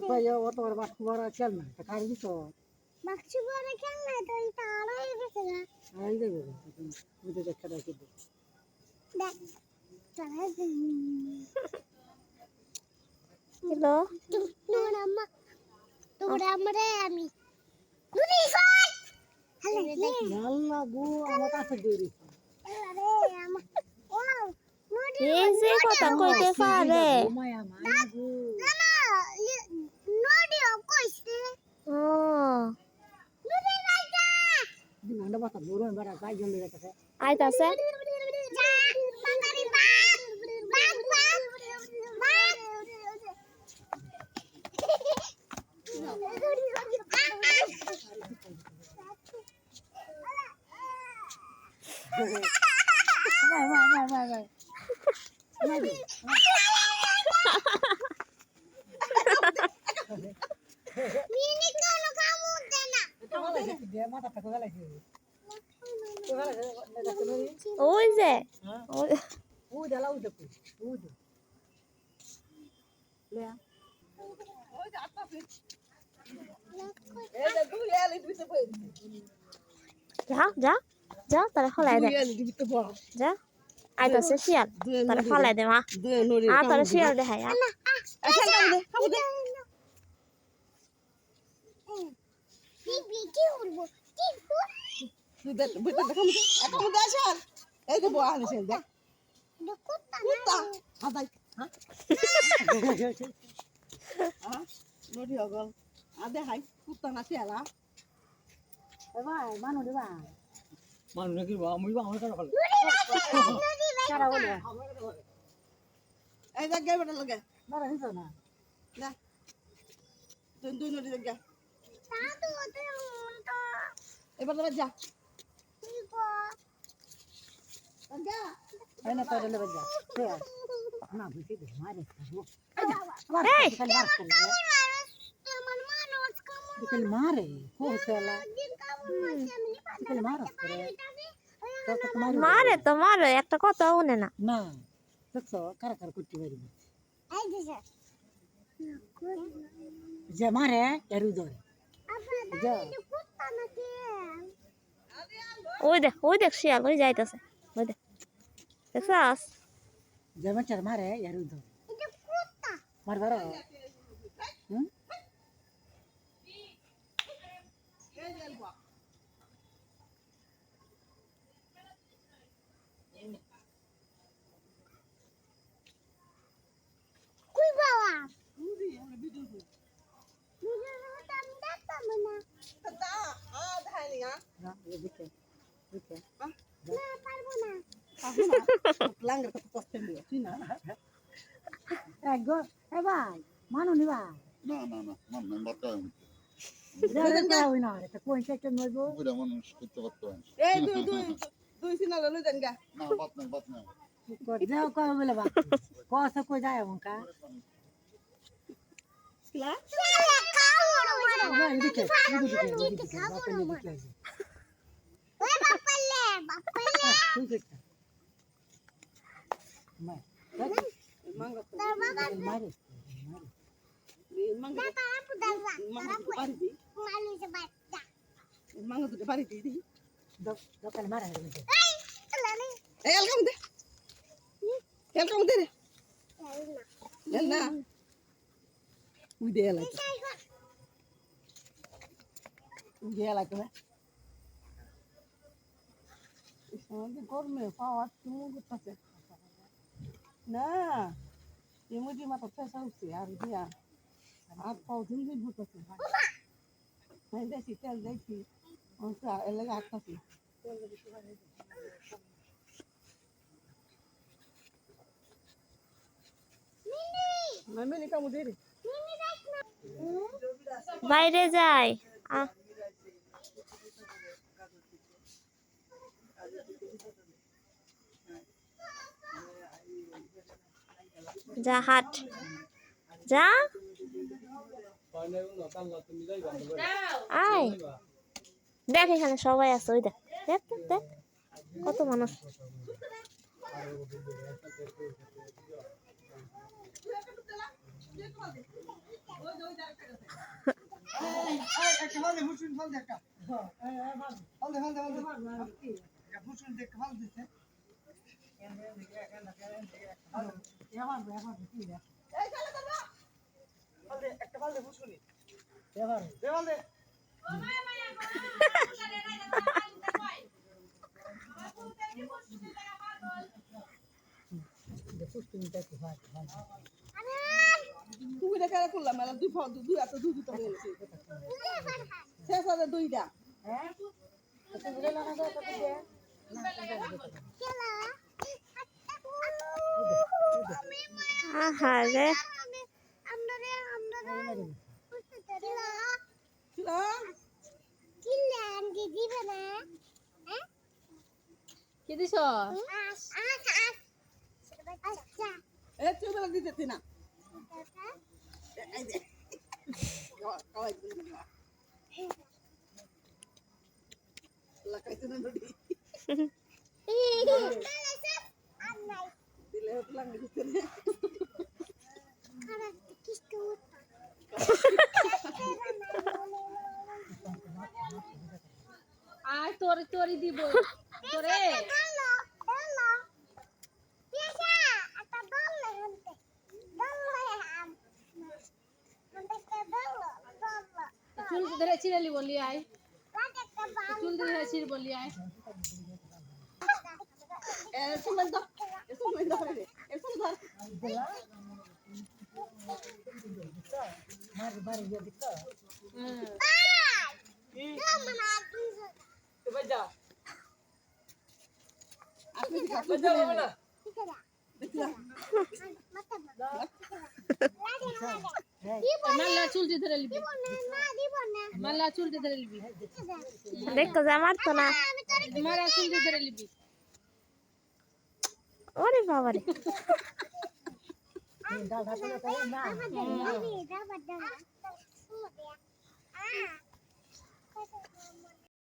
ভাই অত বড় বাক্স বড় খেল না তা কাড়ি দিছ বাক্স বড় খেল না তো এটা আড়াই গেছে না আড়াই দেবে বুঝে দেখা দেখি দেখ চলে হ্যালো তোরা আমারে আমি নুনি কই হ্যালো আল্লাহ গো আমার কাছে দেরি আরে আমা ও নুনি এই যে কথা কইতে পারে মায়া মায়া গো না নুনি কইছে ও নুনি রাজা দিমান্ডা বাতা দূরন বড় গাই জলে রাখছে আইতাছে ভাই মিনি কোন কামু দেনা এটা ভালো আছে দে মাথা টাকা গলাইছে তো ভালো আছে ওই যে ওই ও দালা ও দেখো ও দে লে ওই যে আত্তাছে এই যে দুই এলি দিতে কই যা যা তারে ফলাই দে দুই এলি দিতে বড় যা আইতাছে শিয়াল তারে ফলাই দে মা দুই নড়ি তারে শিয়াল দেখাই আচ্ছা কামু দে কি কি করব কি তুই দেখ বুঝতে দেখামু কামু দে আসার এই যে বয়া আনিস দেখ কুত্তা কুত্তা আদাই হ্যাঁ হ্যাঁ নড়ি আগল আদে হাই কুত্তা না শিয়ালা এ ভাই মানু দে ভাই মানু নাকি বা মুই বা আমার কাছে কারা বলে এই দেখ গায় বেটা লাগে না রে নিছ না না তুই দুই নড়ি দেখ গা সাধু ওতে তো এবার তোরা যা যা এই না তোরা লে যা না বুঝি দে মারে এই খালি মার করে আমার মানুষ কামু খালি মারে কোসলা দিন কামু আমি খালি মারস করে তো তোমার মারে তো মারে একটা কথা শুনে না না দেখছো কারা কারা করতে পারবি এই দিছে যে মারে এরু ধরে যা কুত্তা নাকি ওই দেখ শিয়াল ওই যাইতাছে ওই দেখ দেখছাস যে মাচার মারে এরু ধরে এটা কুত্তা মার ধরো হুম কই বাবা ভিডিও তো আমি দেখতাম না না এদিকে এদিকে না পারবো না লাঙ্গের কত কষ্ট নিয়ে তুই না এক গো এ ভাই মানো নি ভাই না না না man battı. দেখো ওই না এটা কোন সেকশন নইবো Bu da মানুষ করতে পারতো না। এই দুই সিনা লই দেন গা না batmıyor. যাও কই বলে বা কত কই যায় আমকা লা চলে খাওয়ানো মারো না এদিকে এদিকে খাওয়ানো মারো ওই বাপালে তুই দেখতা মা মাঙ্গা তার বাবা মারে মাঙ্গা দাদা আপু দাদা মাঙ্গা পারি দি মালু সে বাচ্চা মাঙ্গা তো পারি দি দোকান মারা হয়ে গেছে এই চলে নে এই এলকাম দে রে না উই দে লাই তো সঙ্গে গরমে পাওয়া তুমি করতেছে না এমনি মাথা ফেসা উঠছে আর দিয়া আর পাও দিন দিন ঘুরতেছে হ্যাঁ দেখি তেল দেখি এলাকা আটকাছি মামি কামু দে রে বাইরে যাই যা হাট যা আয় দেখ এখানে সবাই আছে ওই দেখ দেখ দেখ কত মানুষ একটা ভালো হুসুন ফল দে একটা ফল দে হুসুন দেখ ফল দিতে একটা ফল দে হুসুনি দেওয়াল দে তুমি এটা কেন করলাম মেলা দুই ফল দুই এত দুই দুটো হয়ে গেছে শেষ আছে দুইটা আহারে কি দিছ এ চুবেলা দিতেছি না এই যে খাওয়াই দিল না লাগাইছে না নদী দিলে হতো লাগে দিতে না আয় তোরি দিব তোরে চুল ধরে ছিড়ালি বলি আয় চুল ধরে ছিড় বলি আয় এ চুবেন দাও এ চুবেন দাও রে এ চুল ধর এবার যা আপনি কি খাবেন যা হবে না মাল্লা চুল ধরে লিবি মাল্লা চুল ধরে লিবি দেখো যে আমার তো না মারা চুল ধরে লিবি ওরে বাবারে